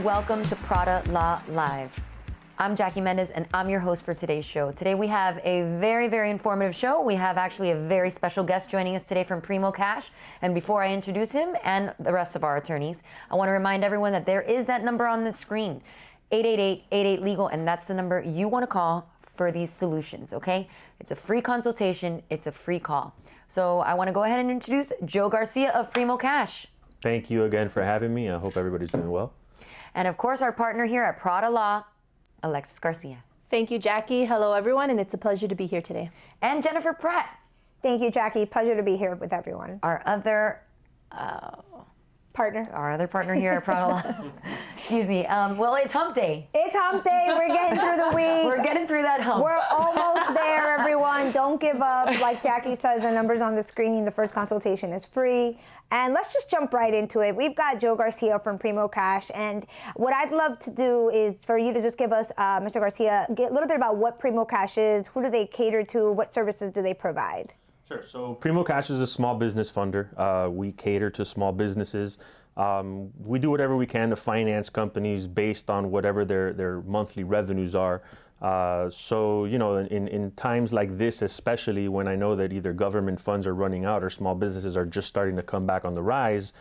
and welcome to PraDa Law Live. I'm Jackie Mendez and I'm your host for today's show. Today we have a very, very informative show. We have actually a very special guest joining us today from Primo Cash. And before I introduce him and the rest of our attorneys, I want to remind everyone that there is that number on the screen, 888-88-LEGAL, and that's the number you want to call for these solutions, okay? It's a free consultation, it's a free call. So I want to go ahead and introduce Joe Garcia of Primo Cash. Thank you again for having me. I hope everybody's doing well. And of course, our partner here at PraDa Law, Alexis Garcia. Thank you, Jackie. Hello, everyone, and it's a pleasure to be here today. And Jennifer Pratt. Thank you, Jackie. Pleasure to be here with everyone. Our other partner. Our other partner here at PraDa Law. Excuse me. Well, it's hump day. It's hump day. We're getting through the week. We're getting through that hump. We're almost there, everyone. Don't give up. Like Jackie says, the number's on the screen. The first consultation is free. And let's just jump right into it. We've got Joe Garcia from Primo Cash. And what I'd love to do is for you to just give us, Mr. Garcia, get a little bit about what Primo Cash is, who do they cater to, what services do they provide? Sure. So Primo Cash is a small business funder. We cater to small businesses. We do whatever we can to finance companies based on whatever their monthly revenues are. So, you know, in times like this, especially when I know that either government funds are running out or small businesses are just starting to come back on the rise,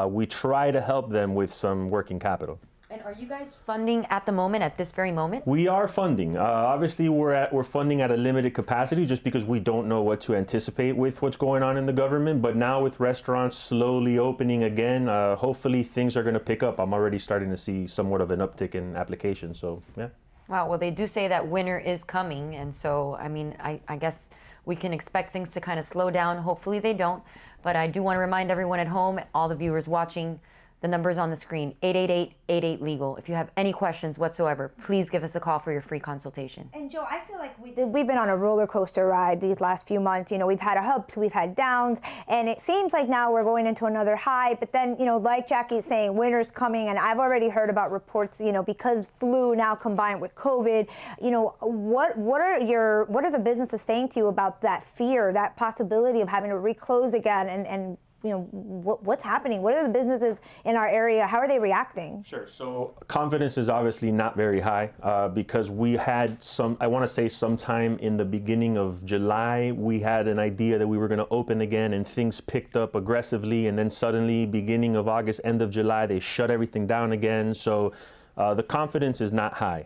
we try to help them with some working capital. And are you guys funding at the moment, at this very moment? We are funding. Obviously, we're funding at a limited capacity just because we don't know what to anticipate with what's going on in the government. But now with restaurants slowly opening again, hopefully things are going to pick up. I'm already starting to see somewhat of an uptick in applications. So, yeah. Wow, well, they do say that winter is coming. And so, I mean, I guess we can expect things to kind of slow down. Hopefully they don't. But I do want to remind everyone at home, all the viewers watching, the number's on the screen, 888-88-LEGAL. If you have any questions whatsoever, please give us a call for your free consultation. And Joe, I feel like we've been on a roller coaster ride these last few months. You know, we've had ups, we've had downs, and it seems like now we're going into another high. But then, you know, like Jackie's saying, winter's coming, and I've already heard about reports, you know, because flu now combined with COVID. You know, what are the businesses saying to you about that fear, that possibility of having to reclose again, and you know, what's happening? What are the businesses in our area? How are they reacting? Sure. So confidence is obviously not very high because we had I want to say sometime in the beginning of July, we had an idea that we were going to open again and things picked up aggressively. And then suddenly beginning of August, end of July, they shut everything down again. So the confidence is not high.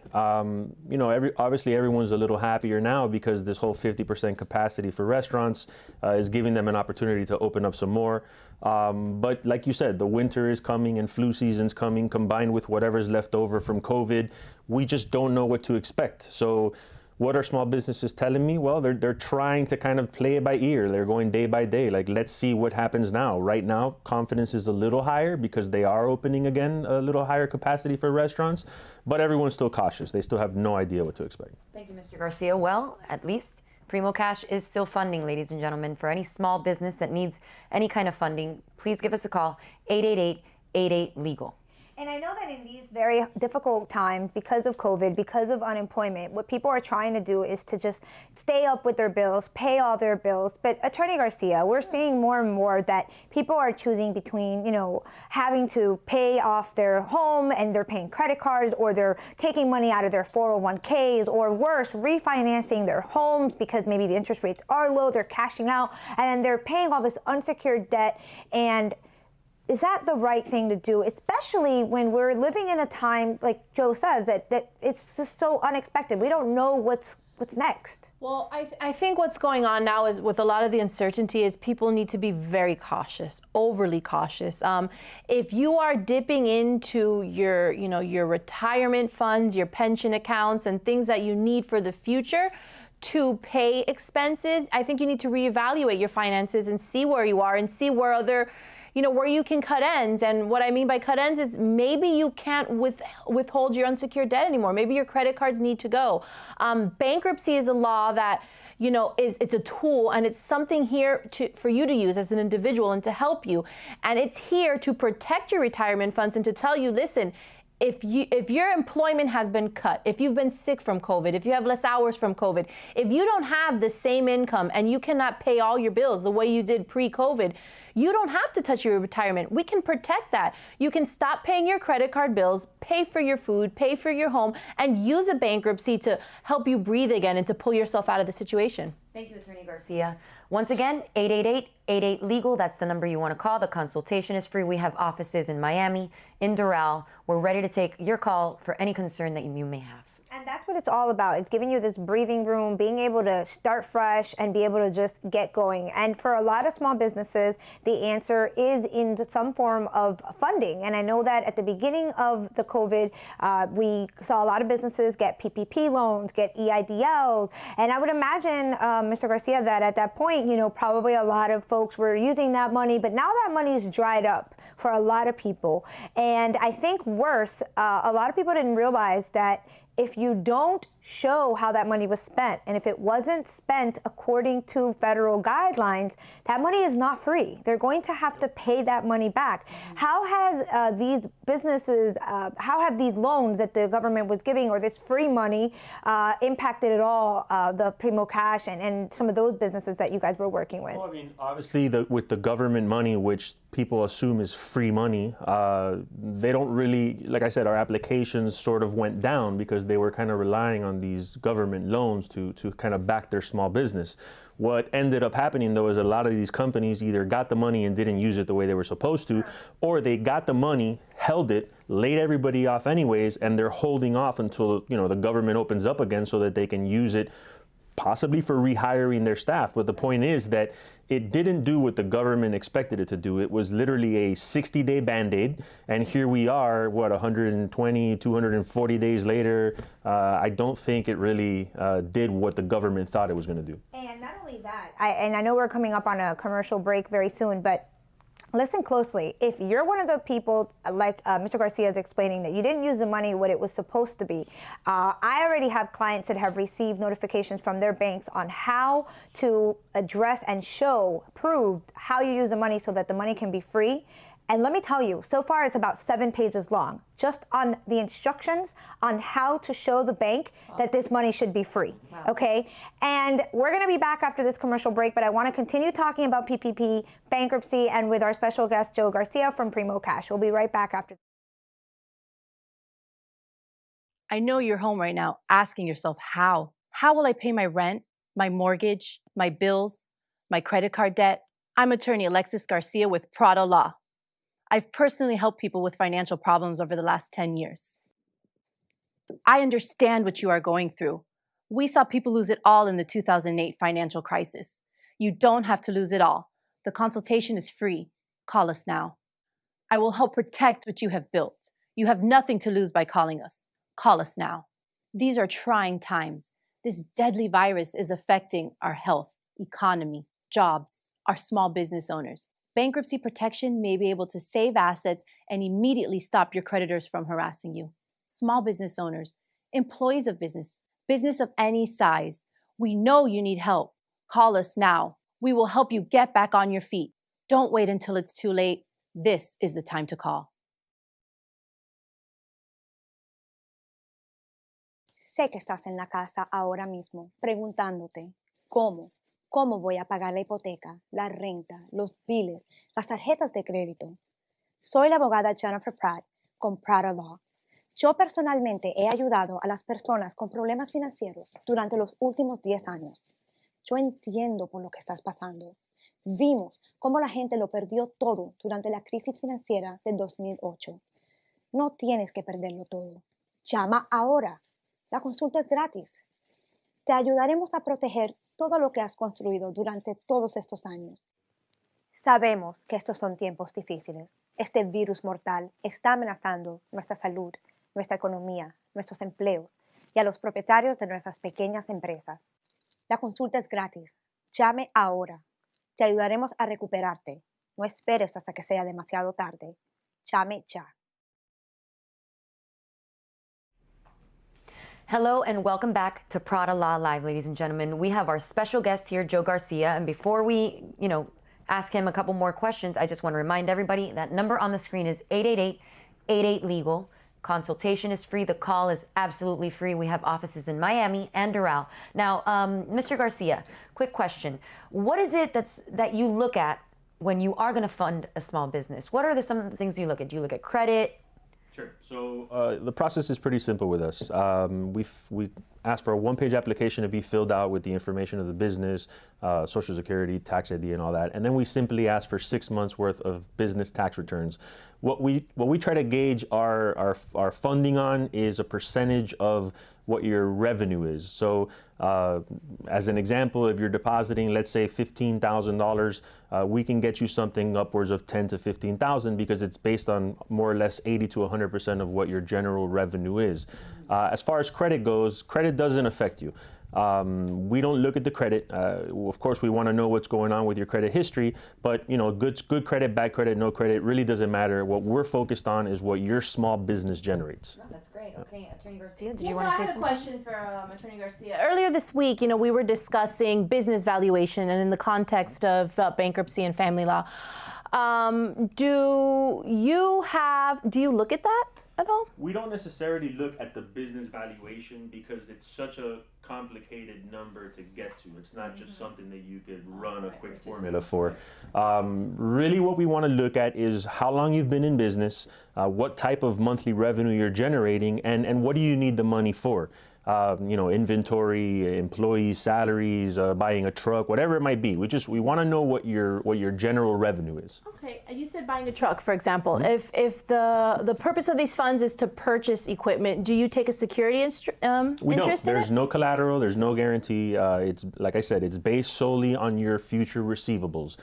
You know, obviously everyone's a little happier now because this whole 50% capacity for restaurants is giving them an opportunity to open up some more. But like you said, the winter is coming and flu season's coming, combined with whatever's left over from COVID. We just don't know what to expect. So what are small businesses telling me? Well, they're trying to kind of play it by ear. They're going day by day. Like, let's see what happens now. Right now, confidence is a little higher because they are opening again, a little higher capacity for restaurants, but everyone's still cautious. They still have no idea what to expect. Thank you, Mr. Garcia. Well, at least Primo Cash is still funding, ladies and gentlemen. For any small business that needs any kind of funding, please give us a call, 888-88-LEGAL. And I know that in these very difficult times, because of COVID, because of unemployment, what people are trying to do is to just stay up with their bills, pay all their bills. But Attorney Garcia, we're seeing more and more that people are choosing between, you know, having to pay off their home and they're paying credit cards, or they're taking money out of their 401ks, or worse, refinancing their homes because maybe the interest rates are low, they're cashing out, and then they're paying all this unsecured debt. And is that the right thing to do, especially when we're living in a time, like Joe says, that it's just so unexpected? We don't know what's next. Well, I think what's going on now is with a lot of the uncertainty is people need to be very cautious, overly cautious. If you are dipping into your retirement funds, your pension accounts, and things that you need for the future to pay expenses, I think you need to reevaluate your finances and see where you are and see where where you can cut ends. And what I mean by cut ends is maybe you can't withhold your unsecured debt anymore. Maybe your credit cards need to go. Bankruptcy is a law that, you know, it's a tool, and it's something here for you to use as an individual and to help you. And it's here to protect your retirement funds and to tell you, listen, If your employment has been cut, if you've been sick from COVID, if you have less hours from COVID, if you don't have the same income and you cannot pay all your bills the way you did pre-COVID, you don't have to touch your retirement. We can protect that. You can stop paying your credit card bills, pay for your food, pay for your home, and use a bankruptcy to help you breathe again and to pull yourself out of the situation. Thank you, Attorney Garcia. Once again, 888-88-LEGAL. That's the number you want to call. The consultation is free. We have offices in Miami, in Doral. We're ready to take your call for any concern that you may have. And that's what it's all about. It's giving you this breathing room, being able to start fresh and be able to just get going. And for a lot of small businesses, the answer is in some form of funding. And I know that at the beginning of the COVID, we saw a lot of businesses get PPP loans, get EIDLs. And I would imagine, Mr. Garcia, that at that point, probably a lot of folks were using that money, but now that money is dried up for a lot of people. And I think worse, a lot of people didn't realize that if you don't show how that money was spent, and if it wasn't spent according to federal guidelines, that money is not free. They're going to have to pay that money back. How has these businesses, how have these loans that the government was giving, or this free money, impacted at all the Primo Cash and some of those businesses that you guys were working with? Well, I mean, obviously, with the government money, which people assume is free money, they don't really, like I said, our applications sort of went down because they were kind of relying on these government loans to kind of back their small business. What ended up happening, though, is a lot of these companies either got the money and didn't use it the way they were supposed to, or they got the money, held it, laid everybody off anyways, and they're holding off until, the government opens up again so that they can use it possibly for rehiring their staff. But the point is that it didn't do what the government expected it to do. It was literally a 60-day Band-Aid. And here we are, 120, 240 days later. I don't think it really did what the government thought it was going to do. And not only that, I know we're coming up on a commercial break very soon, but listen closely. If you're one of the people, like Mr. Garcia is explaining, that you didn't use the money what it was supposed to be, I already have clients that have received notifications from their banks on how to address and prove how you use the money so that the money can be free. And let me tell you, so far it's about 7 pages long, just on the instructions on how to show the bank that this money should be free, okay? And we're gonna be back after this commercial break, but I wanna continue talking about PPP, bankruptcy, and with our special guest, Joe Garcia from Primo Cash. We'll be right back after. I know you're home right now asking yourself, how? How will I pay my rent, my mortgage, my bills, my credit card debt? I'm attorney Alexis Garcia with PraDa Law. I've personally helped people with financial problems over the last 10 years. I understand what you are going through. We saw people lose it all in the 2008 financial crisis. You don't have to lose it all. The consultation is free. Call us now. I will help protect what you have built. You have nothing to lose by calling us. Call us now. These are trying times. This deadly virus is affecting our health, economy, jobs, our small business owners. Bankruptcy protection may be able to save assets and immediately stop your creditors from harassing you. Small business owners, employees of business of any size, we know you need help. Call us now. We will help you get back on your feet. Don't wait until it's too late. This is the time to call. Sé que estás en la casa ahora mismo preguntándote, ¿cómo? ¿Cómo voy a pagar la hipoteca, la renta, los biles, las tarjetas de crédito? Soy la abogada Jennifer Pratt con PraDa Law. Yo personalmente he ayudado a las personas con problemas financieros durante los últimos 10 años. Yo entiendo por lo que estás pasando. Vimos cómo la gente lo perdió todo durante la crisis financiera del 2008. No tienes que perderlo todo. Llama ahora. La consulta es gratis. Te ayudaremos a proteger todo lo que has construido durante todos estos años. Sabemos que estos son tiempos difíciles. Este virus mortal está amenazando nuestra salud, nuestra economía, nuestros empleos y a los propietarios de nuestras pequeñas empresas. La consulta es gratis. Llame ahora. Te ayudaremos a recuperarte. No esperes hasta que sea demasiado tarde. Llame ya. Hello and welcome back to PraDa Law Live, ladies and gentlemen. We have our special guest here, Joe Garcia, and before we, ask him a couple more questions, I just want to remind everybody that number on the screen is 888-88-LEGAL. Consultation is free. The call is absolutely free. We have offices in Miami and Doral. Now, Mr. Garcia, quick question. What is it that you look at when you are going to fund a small business? What are some of the things you look at? Do you look at credit? Sure. So the process is pretty simple with us. We ask for a one-page application to be filled out with the information of the business, Social Security, tax ID, and all that. And then we simply ask for 6 months worth of business tax returns. What we try to gauge our funding on is a percentage of what your revenue is. So as an example, if you're depositing, let's say $15,000, we can get you something upwards of 10 to 15,000 because it's based on more or less 80 to 100% of what your general revenue is. As far as credit goes, credit doesn't affect you. We don't look at the credit. Of course, we want to know what's going on with your credit history, but good credit, bad credit, no credit really doesn't matter. What we're focused on is what your small business generates. No, that's great. Okay, Attorney Garcia, did you want to say something? I had a question for Attorney Garcia. Earlier this week, we were discussing business valuation, and in the context of bankruptcy and family law. Do you look at that at all? We don't necessarily look at the business valuation because it's such a complicated number to get to. It's not just something that you could run a quick formula for. Really what we want to look at is how long you've been in business, what type of monthly revenue you're generating, and what do you need the money for. Inventory, employee salaries, buying a truck, whatever it might be. We want to know what your general revenue is. Okay, you said buying a truck, for example. Mm-hmm. If the purpose of these funds is to purchase equipment, do you take a security interest in it? There's no collateral, there's no guarantee. It's like I said, it's based solely on your future receivables.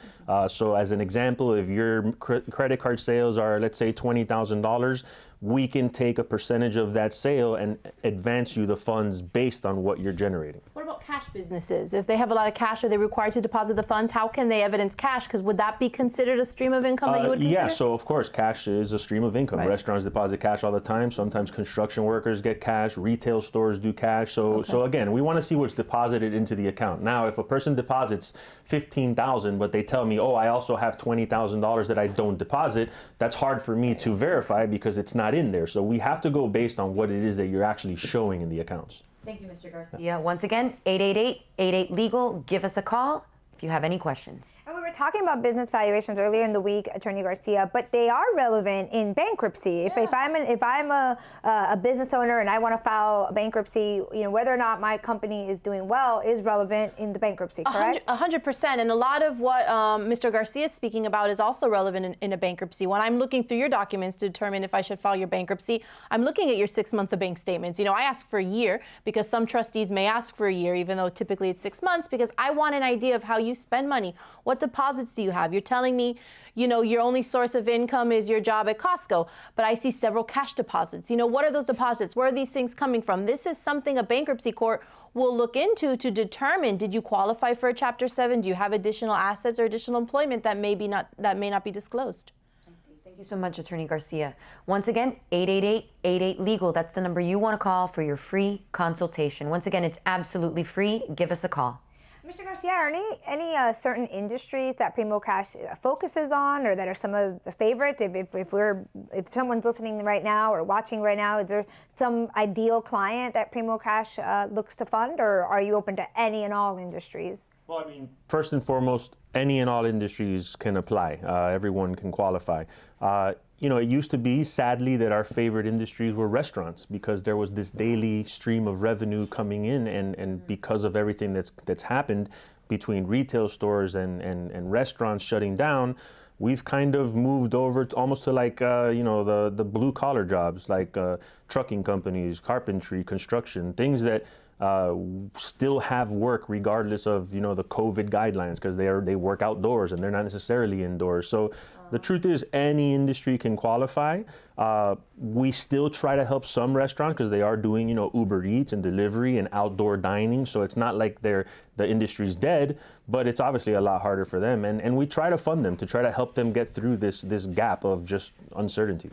So as an example, if your credit card sales are, let's say, $20,000, we can take a percentage of that sale and advance you the funds based on what you're generating. What about cash businesses? If they have a lot of cash, are they required to deposit the funds? How can they evidence cash? Because would that be considered a stream of income that you would consider? Yeah, so of course, cash is a stream of income. Right. Restaurants deposit cash all the time. Sometimes construction workers get cash. Retail stores do cash. So again, we want to see what's deposited into the account. Now, if a person deposits $15,000, but they tell me, oh, I also have $20,000 that I don't deposit, that's hard for me to verify because it's not in there. So we have to go based on what it is that you're actually showing in the accounts. Thank you, Mr. Garcia. Once again, 888-88-LEGAL. Give us a call if you have any questions. And we were talking about business valuations earlier in the week, Attorney Garcia, but they are relevant in bankruptcy. If I'm a business owner and I want to file a bankruptcy, whether or not my company is doing well is relevant in the bankruptcy, correct? 100%. And a lot of what Mr. Garcia is speaking about is also relevant in a bankruptcy. When I'm looking through your documents to determine if I should file your bankruptcy, I'm looking at your 6 month of bank statements. I ask for a year because some trustees may ask for a year, even though typically it's 6 months, because I want an idea of how you spend money. What deposits do you have? You're telling me, your only source of income is your job at Costco, but I see several cash deposits. What are those deposits? Where are these things coming from? This is something a bankruptcy court will look into to determine, did you qualify for a Chapter 7? Do you have additional assets or additional employment that may not be disclosed? I see. Thank you so much, Attorney Garcia. Once again, 888-88-LEGAL. That's the number you want to call for your free consultation. Once again, it's absolutely free. Give us a call. Mr. Garcia, are any certain industries that Primo Cash focuses on, or that are some of the favorites? If someone's listening right now or watching right now, is there some ideal client that Primo Cash looks to fund, or are you open to any and all industries? Well, first and foremost, any and all industries can apply. Everyone can qualify. It used to be, sadly, that our favorite industries were restaurants because there was this daily stream of revenue coming in, and because of everything that's happened between retail stores and restaurants shutting down, we've kind of moved over to almost to like, the blue collar jobs, like trucking companies, carpentry, construction, things that still have work regardless of the COVID guidelines, because they work outdoors and they're not necessarily indoors. So the truth is, any industry can qualify. We still try to help some restaurants because they are doing Uber Eats and delivery and outdoor dining. So it's not like the industry's dead, but it's obviously a lot harder for them. And we try to fund them to try to help them get through this gap of just uncertainty.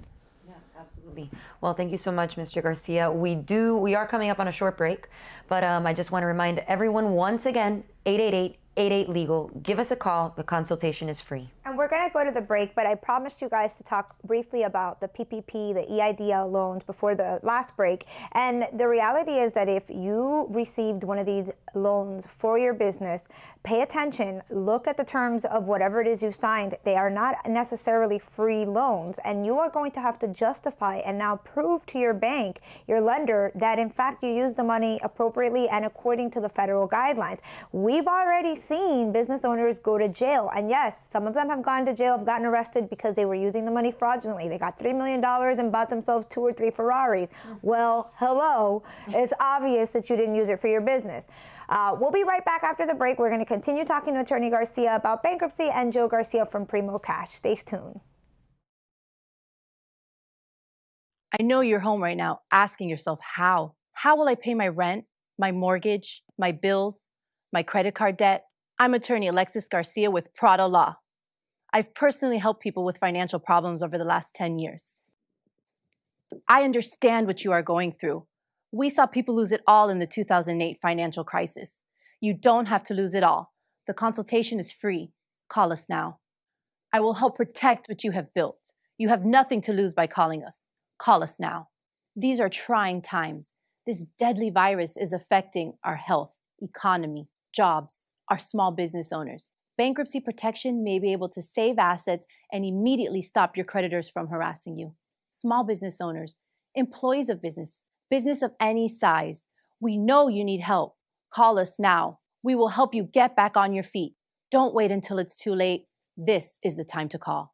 Absolutely. Well, thank you so much, Mr. Garcia. We are coming up on a short break, but I just want to remind everyone once again, 888-88-LEGAL. Give us a call. The consultation is free. And we're going to go to the break, but I promised you guys to talk briefly about the PPP, the EIDL loans before the last break. And the reality is that if you received one of these loans for your business, pay attention, look at the terms of whatever it is you signed. They are not necessarily free loans, and you are going to have to justify and now prove to your bank, your lender, that in fact you used the money appropriately and according to the federal guidelines. We've already seen business owners go to jail, and yes, some of them have gone to jail, have gotten arrested because they were using the money fraudulently. They got $3 million and bought themselves 2 or 3 Ferraris. Well, hello, it's obvious that you didn't use it for your business. We'll be right back after the break. We're going to continue talking to Attorney Garcia about bankruptcy and Joe Garcia from Primo Cash. Stay tuned. I know you're home right now asking yourself, how? How will I pay my rent, my mortgage, my bills, my credit card debt? I'm attorney Alexis Garcia with PraDa Law. I've personally helped people with financial problems over the last 10 years. I understand what you are going through. We saw people lose it all in the 2008 financial crisis. You don't have to lose it all. The consultation is free. Call us now. I will help protect what you have built. You have nothing to lose by calling us. Call us now. These are trying times. This deadly virus is affecting our health, economy, jobs, our small business owners. Bankruptcy protection may be able to save assets and immediately stop your creditors from harassing you. Small business owners, employees of business of any size, we know you need help. Call us now. We will help you get back on your feet. Don't wait until it's too late. This is the time to call.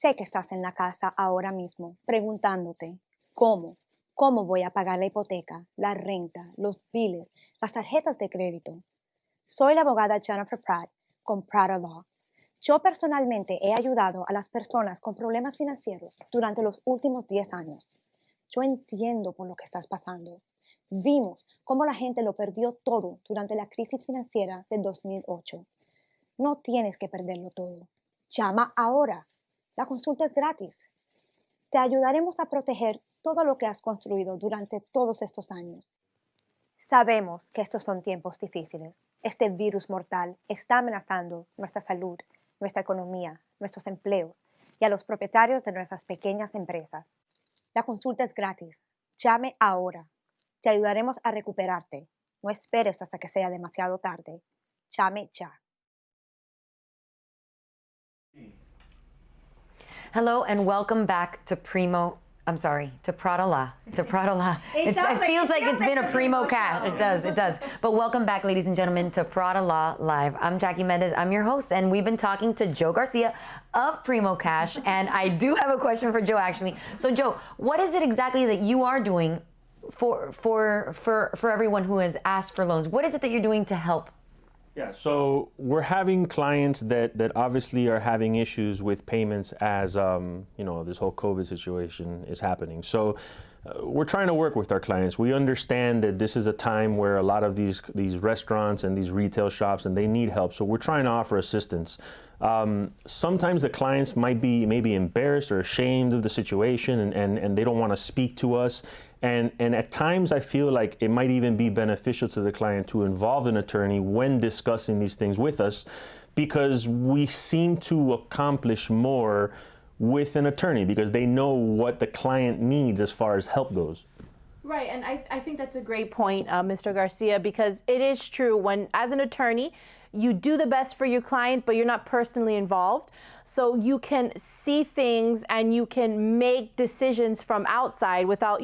Sé que estás en la casa ahora mismo preguntándote, ¿cómo? ¿Cómo voy a pagar la hipoteca, la renta, los biles, las tarjetas de crédito? Soy la abogada Jennifer Pratt con PraDa Law. Yo personalmente he ayudado a las personas con problemas financieros durante los últimos 10 años. Yo entiendo por lo que estás pasando. Vimos cómo la gente lo perdió todo durante la crisis financiera del 2008. No tienes que perderlo todo. Llama ahora. La consulta es gratis. Te ayudaremos a proteger todo lo que has construido durante todos estos años. Sabemos que estos son tiempos difíciles. Este virus mortal está amenazando nuestra salud, nuestra economía, nuestros empleos y a los propietarios de nuestras pequeñas empresas. La consulta es gratis. Llame ahora. Te ayudaremos a recuperarte. No esperes hasta que sea demasiado tarde. Llame ya. Hello and welcome back to PraDa Law. To PraDa Law. It feels like it's been a Primo Cash. It does. But welcome back, ladies and gentlemen, to PraDa Law Live. I'm Jackie Mendez. I'm your host, and we've been talking to Joe Garcia of Primo Cash. And I do have a question for Joe, actually. So, Joe, what is it exactly that you are doing for everyone who has asked for loans? What is it that you're doing to help? Yeah, so we're having clients that obviously are having issues with payments as this whole COVID situation is happening. So we're trying to work with our clients. We understand that this is a time where a lot of these restaurants and these retail shops, and they need help. So we're trying to offer assistance. Sometimes the clients might be maybe embarrassed or ashamed of the situation, and they don't want to speak to us. And at times I feel like it might even be beneficial to the client to involve an attorney when discussing these things with us, because we seem to accomplish more with an attorney because they know what the client needs as far as help goes. Right, and I think that's a great point, Mr. Garcia, because it is true when, as an attorney, you do the best for your client, but you're not personally involved. So you can see things and you can make decisions from outside without,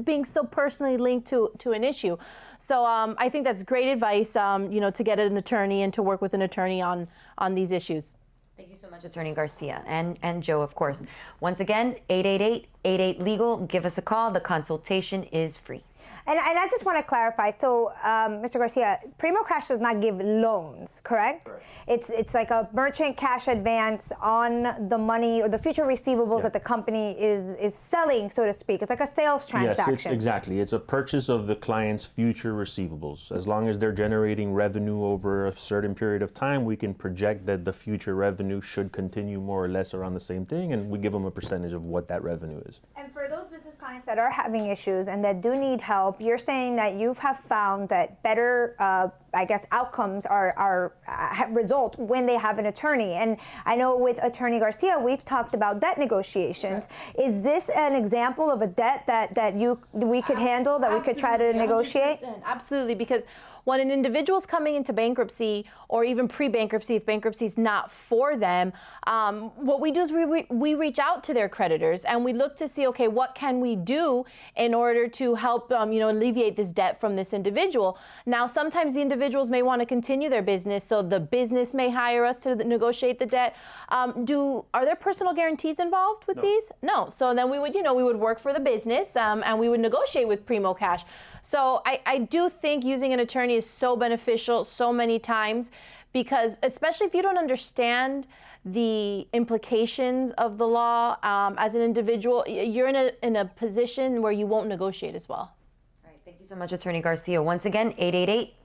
being so personally linked to an issue. So I think that's great advice, to get an attorney and to work with an attorney on these issues. Thank you so much, Attorney Garcia, and Joe, of course. Once again, 888-88-LEGAL. Give us a call. The consultation is free. And I just want to clarify. So, Mr. Garcia, Primo Cash does not give loans, correct? Correct. It's like a merchant cash advance on the money or the future receivables that the company is selling, so to speak. It's like a sales transaction. Yes, exactly. It's a purchase of the client's future receivables. As long as they're generating revenue over a certain period of time, we can project that the future revenue should continue more or less around the same thing, and we give them a percentage of what that revenue is. And for those business clients clients that are having issues and that do need help, you're saying that you have found that better, I guess, outcomes result when they have an attorney. And I know with Attorney Garcia, we've talked about debt negotiations. Right. Is this an example of a debt that we could handle, that we could try to negotiate? 100%, absolutely, because when an individual's coming into bankruptcy or even pre-bankruptcy, if bankruptcy is not for them, what we do is we reach out to their creditors and we look to see, okay, what can we do in order to help alleviate this debt from this individual? Now, sometimes the individuals may want to continue their business, so the business may hire us to negotiate the debt. Are there personal guarantees involved with these? No. So then we would work for the business and we would negotiate with Primo Cash. So I do think using an attorney is so beneficial so many times, because especially if you don't understand the implications of the law as an individual, you're in a position where you won't negotiate as well. All right, thank you so much, Attorney Garcia. Once again,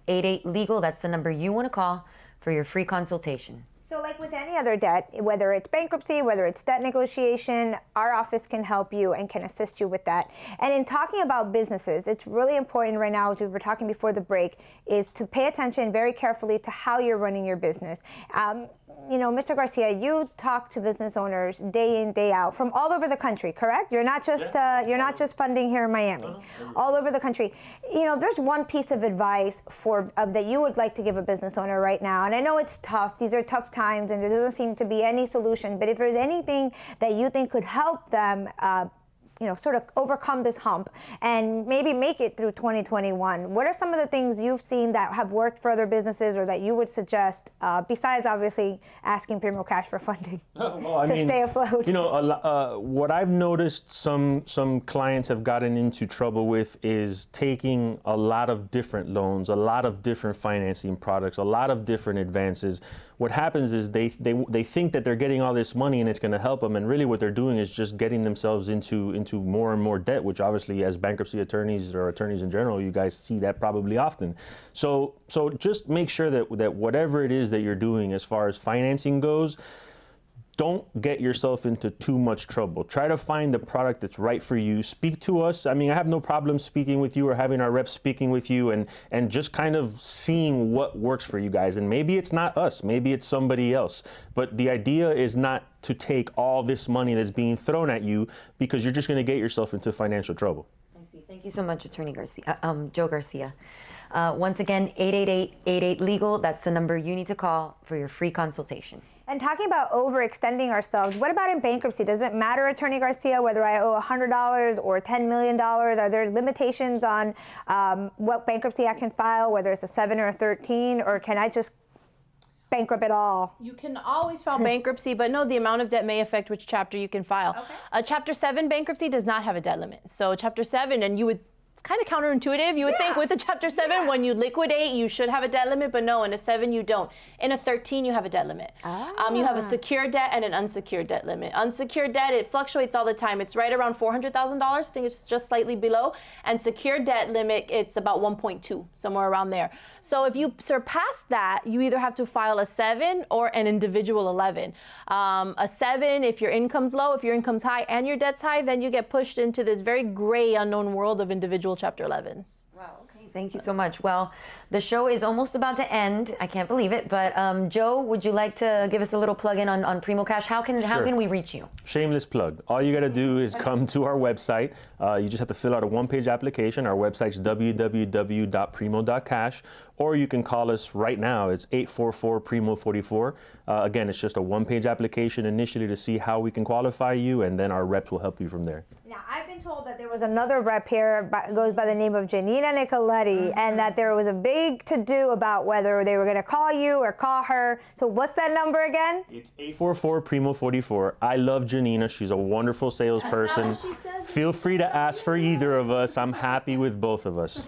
888-88-LEGAL. That's the number you want to call for your free consultation. So like with any other debt, whether it's bankruptcy, whether it's debt negotiation, our office can help you and can assist you with that. And in talking about businesses, it's really important right now, as we were talking before the break, is to pay attention very carefully to how you're running your business. Mr. Garcia, you talk to business owners day in, day out from all over the country, correct? You're not just funding here in Miami, all over the country. There's one piece of advice that you would like to give a business owner right now, and I know it's tough. These are tough times, and there doesn't seem to be any solution. But if there's anything that you think could help them, sort of overcome this hump and maybe make it through 2021. What are some of the things you've seen that have worked for other businesses, or that you would suggest, besides obviously asking Primo Cash for funding stay afloat? What I've noticed some clients have gotten into trouble with is taking a lot of different loans, a lot of different financing products, a lot of different advances. What happens is they think that they're getting all this money and it's going to help them, and really what they're doing is just getting themselves into more and more debt, which obviously as bankruptcy attorneys or attorneys in general, you guys see that probably often. So just make sure that whatever it is that you're doing as far as financing goes, don't get yourself into too much trouble. Try to find the product that's right for you. Speak to us. I mean, I have no problem speaking with you or having our reps speaking with you and just kind of seeing what works for you guys. And maybe it's not us, maybe it's somebody else. But the idea is not to take all this money that's being thrown at you, because you're just going to get yourself into financial trouble. I see. Thank you so much, Attorney Garcia, Joe Garcia. Once again, 888-88-LEGAL. That's the number you need to call for your free consultation. And talking about overextending ourselves, what about in bankruptcy? Does it matter, Attorney Garcia, whether I owe $100 or $10 million? Are there limitations on what bankruptcy I can file, whether it's a 7 or a 13, or can I just bankrupt it all? You can always file bankruptcy, but no, the amount of debt may affect which chapter you can file. Okay. A Chapter 7 bankruptcy does not have a debt limit. So Chapter 7, and it's kind of counterintuitive. You would think with a Chapter 7, when you liquidate, you should have a debt limit, but no, in a 7, you don't. In a 13, you have a debt limit. You have a secured debt and an unsecured debt limit. Unsecured debt, it fluctuates all the time. It's right around $400,000. I think it's just slightly below. And secured debt limit, it's about 1.2, somewhere around there. So if you surpass that, you either have to file a 7 or an individual 11. A 7, if your income's low, if your income's high and your debt's high, then you get pushed into this very gray, unknown world of individual Chapter 11s. Wow, okay, thank you so much. Well, the show is almost about to end. I can't believe it, but Joe, would you like to give us a little plug-in on Primo Cash? How can we reach you? Shameless plug. All you got to do is come to our website. You just have to fill out a one-page application. Our website's www.primo.cash, or you can call us right now. It's 844-PRIMO-44. Again, it's just a one-page application initially to see how we can qualify you, and then our reps will help you from there. Now, I've been told that there was another rep here, goes by the name of Janina Nicoletti, and that there was a big to-do about whether they were going to call you or call her. So what's that number again? It's 844-PRIMO-44. I love Janina. She's a wonderful salesperson. Feel free to ask for either of us. I'm happy with both of us.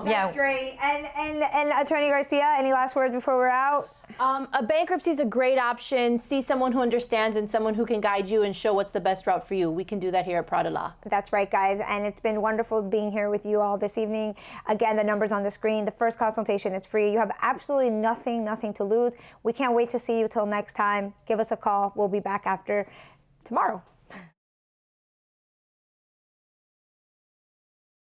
That's great. And Attorney Garcia, any last words before we're out? A bankruptcy is a great option. See someone who understands and someone who can guide you and show what's the best route for you. We can do that here at PraDa Law. That's right, guys. And it's been wonderful being here with you all this evening. Again, the number's on the screen. The first consultation is free. You have absolutely nothing to lose. We can't wait to see you till next time. Give us a call. We'll be back after tomorrow.